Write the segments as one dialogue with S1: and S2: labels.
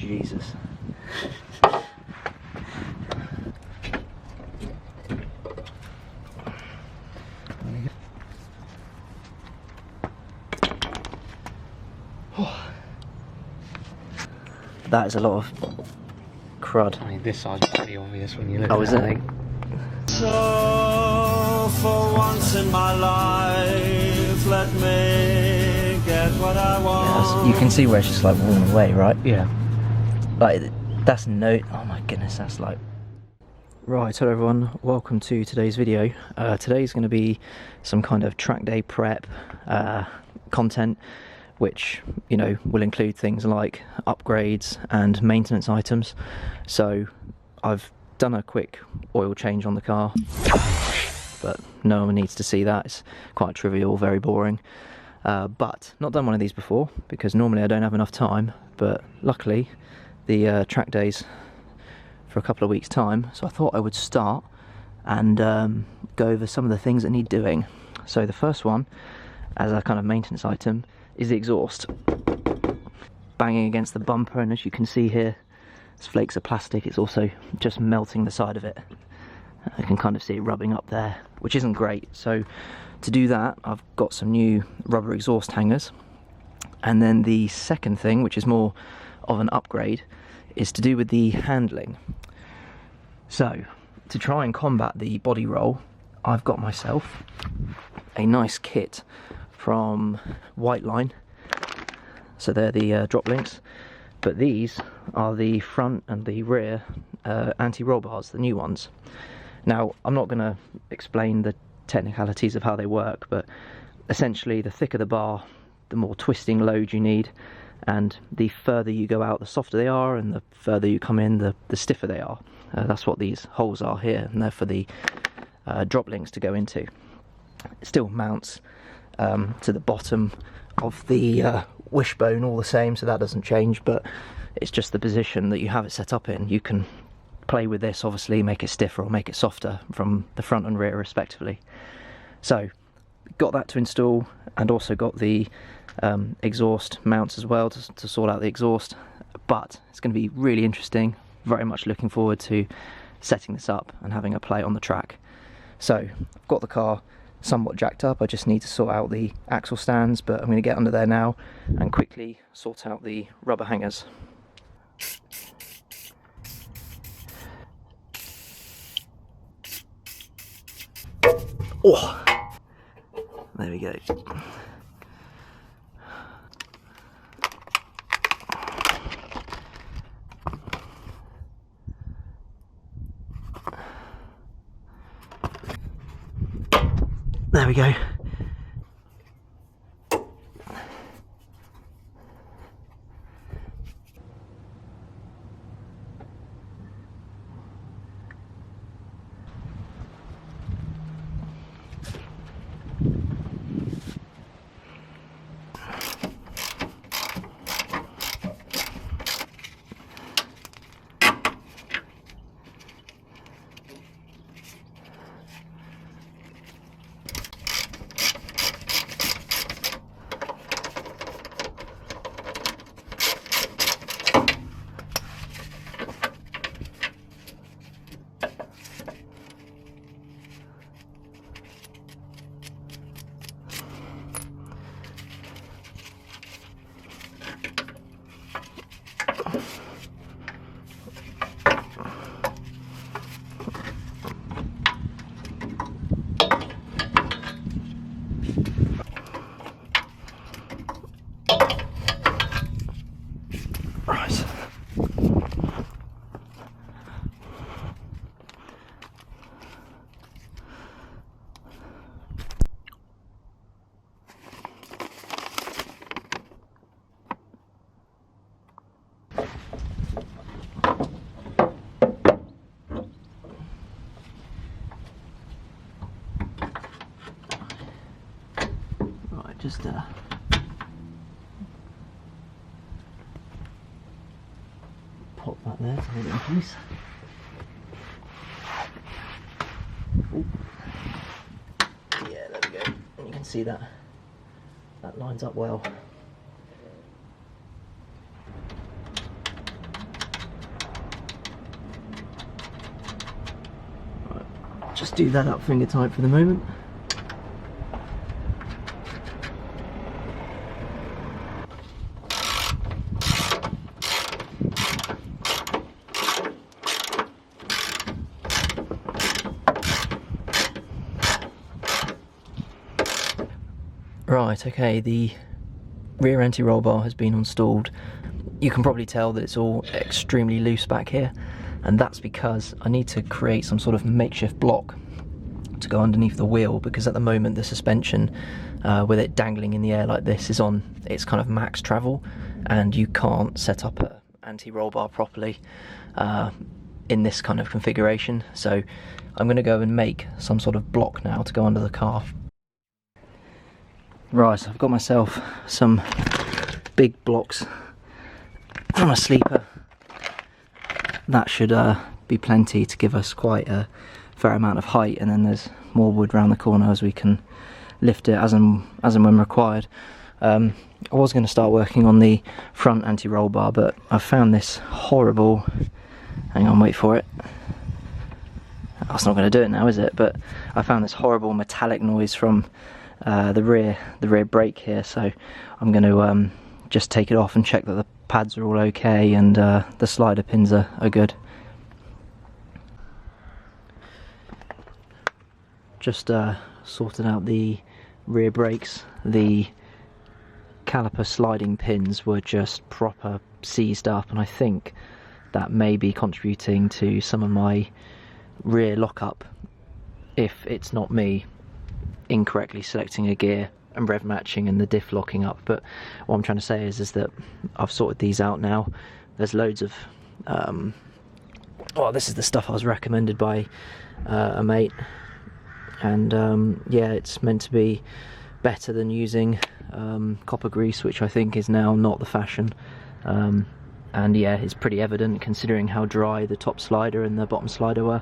S1: Jesus. That is a lot of crud.
S2: I mean, this side's pretty obvious when you look
S1: Oh,
S2: at
S1: is it?
S3: So for once in my life, let me get what I want.
S1: Yeah, you can see where it's just like worn away, right?
S2: Yeah.
S1: Like, that's no... Oh my goodness, that's like... Right, hello everyone, welcome to today's video. Today's going to be some kind of track day prep content, which, you know, will include things like upgrades and maintenance items. So I've done a quick oil change on the car, but no one needs to see that. It's quite trivial, very boring. But not done one of these before, because normally I don't have enough time, but luckily the track days for a couple of weeks time, so I thought I would start and go over some of the things that need doing. So the first one, as a kind of maintenance item, is the exhaust. Banging against the bumper, and as you can see here, it's flakes of plastic. It's also just melting the side of it. I can kind of see it rubbing up there, which isn't great. So to do that, I've got some new rubber exhaust hangers. And then the second thing, which is more of an upgrade, is to do with the handling. So to try and combat the body roll, I've got myself a nice kit from Whiteline. So they're the drop links, but these are the front and the rear anti-roll bars, the new ones. Now, I'm not going to explain the technicalities of how they work, but essentially the thicker the bar, the more twisting load you need, and the further you go out, the softer they are, and the further you come in, the stiffer they are. That's what these holes are here, and they're for the drop links to go into. It still mounts to the bottom of the wishbone all the same, so that doesn't change, but it's just the position that you have it set up in. You can play with this, obviously, make it stiffer or make it softer from the front and rear respectively. So got that to install, and also got the exhaust mounts as well to sort out the exhaust. But it's going to be really interesting. Very much looking forward to setting this up and having a play on the track. So I've got the car somewhat jacked up. I just need to sort out the axle stands, but I'm going to get under there now and quickly sort out the rubber hangers. Oh, there we go. There we go. Right. Right, just pop that there to hold it in place. Ooh. Yeah, there we go. And you can see that lines up well. just do that up finger tight for the moment. Right, okay, the rear anti-roll bar has been installed. You can probably tell that it's all extremely loose back here, and that's because I need to create some sort of makeshift block to go underneath the wheel, because at the moment the suspension, with it dangling in the air like this, is on its kind of max travel, and you can't set up an anti-roll bar properly in this kind of configuration. So I'm going to go and make some sort of block now to go under the car. Right, so I've got myself some big blocks from a sleeper. That should be plenty to give us quite a fair amount of height, and then there's more wood around the corner as we can lift it as and when required. I was going to start working on the front anti-roll bar, but I've found this horrible, hang on, wait for it, that's not going to do it now, is it? But I found this horrible metallic noise from the rear brake here, so I'm going to just take it off and check that the pads are all okay and the slider pins are good. Just sorted out the rear brakes. The caliper sliding pins were just proper seized up, and I think that may be contributing to some of my rear lockup, if it's not me incorrectly selecting a gear and rev matching and the diff locking up. But what I'm trying to say is that I've sorted these out now. There's loads of well, this is the stuff I was recommended by a mate, and yeah, it's meant to be better than using copper grease, which I think is now not the fashion, and yeah, it's pretty evident considering how dry the top slider and the bottom slider were.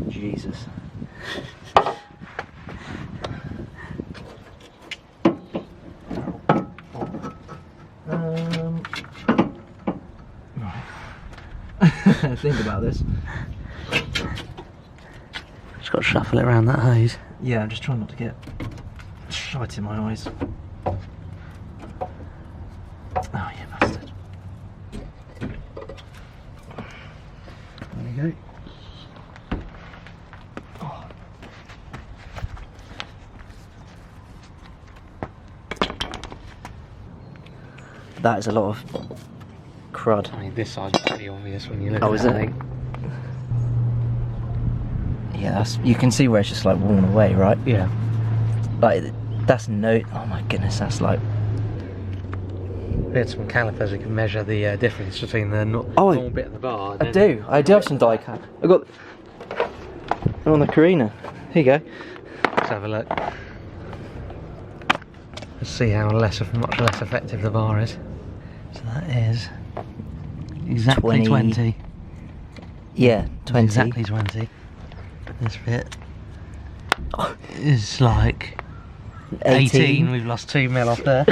S1: Jesus. Right. Think about this.
S2: Just got to shuffle it around that hose.
S1: Yeah, I'm just trying not to get shite in my eyes. Oh, you bastard.
S2: There you go.
S1: That is a lot of crud.
S2: I mean, this side's pretty obvious when you look
S1: Oh,
S2: at
S1: is
S2: it.
S1: it? Yeah, that's, you can see where it's just like worn away, right?
S2: Yeah.
S1: Like, that's no, oh my goodness, that's like...
S2: We had some calipers that can measure the difference between the normal bit of the bar.
S1: I do have some die cut. I got on the Carina. Here you go.
S2: Let's have a look. Let's see how much less effective the bar is. So that is exactly 20.
S1: Yeah, 20.
S2: Exactly 20. This bit is like 18. We've lost 2 mil off there.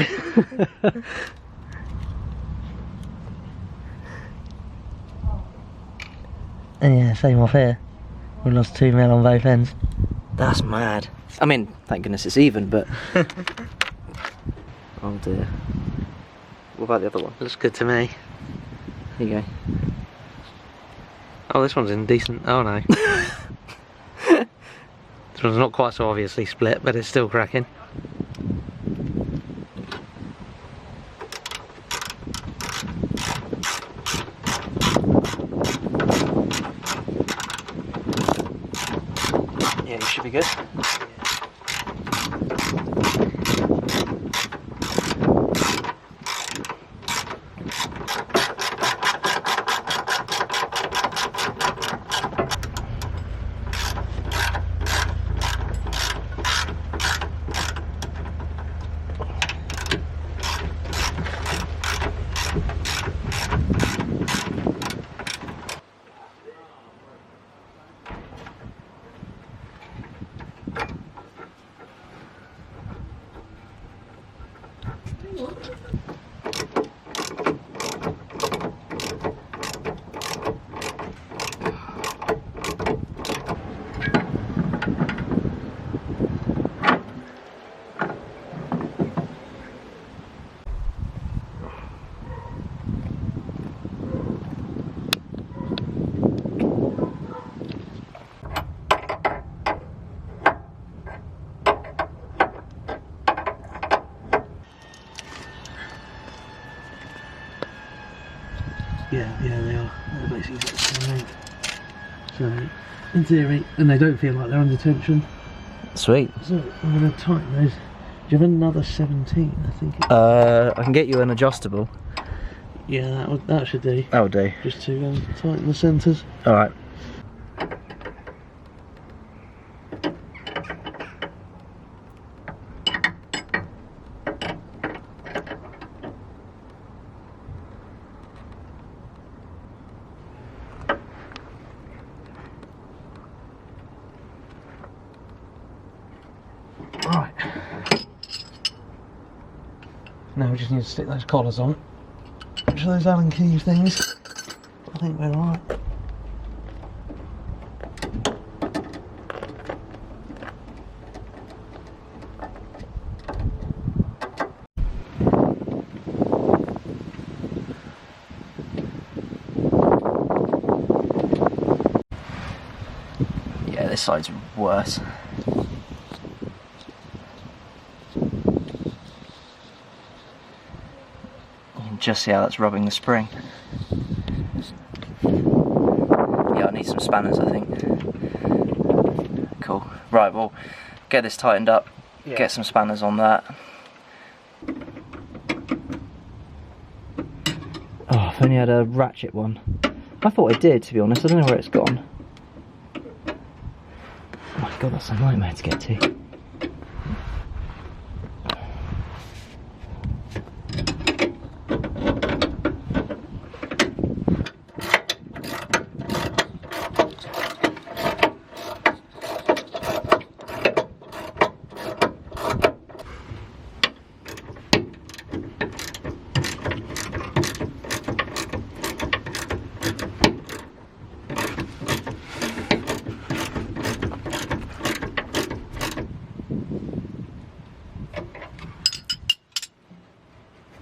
S2: And yeah, same off here. We've lost 2 mil on both ends.
S1: That's mad. I mean, thank goodness it's even, but... Oh dear. What about the other one?
S2: Looks good to me.
S1: Here you go.
S2: Oh, this one's in decent. Oh no. This one's not quite so obviously split, but it's still cracking.
S1: Yeah, it should be good.
S2: Yeah, they are. They're basically the same length. So, in theory, and they don't feel like they're under tension.
S1: Sweet.
S2: So, I'm going to tighten those. Do you have another 17? I think.
S1: I can get you an adjustable.
S2: Yeah, that should do.
S1: That'll do.
S2: Just to tighten the centres.
S1: Alright.
S2: Right. Now we just need to stick those collars on. Which are those Allen key things? I think we're alright.
S1: Yeah, this side's worse. You can just see how that's rubbing the spring. Yeah, I need some spanners, I think. Cool. Right, well, get this tightened up, get some spanners on that. Oh, I've only had a ratchet one. I thought I did, to be honest. I don't know where it's gone. Oh my god, that's a nightmare to get to.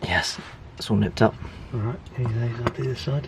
S1: Yes, it's all nipped up.
S2: Alright, here these, I'll do this side.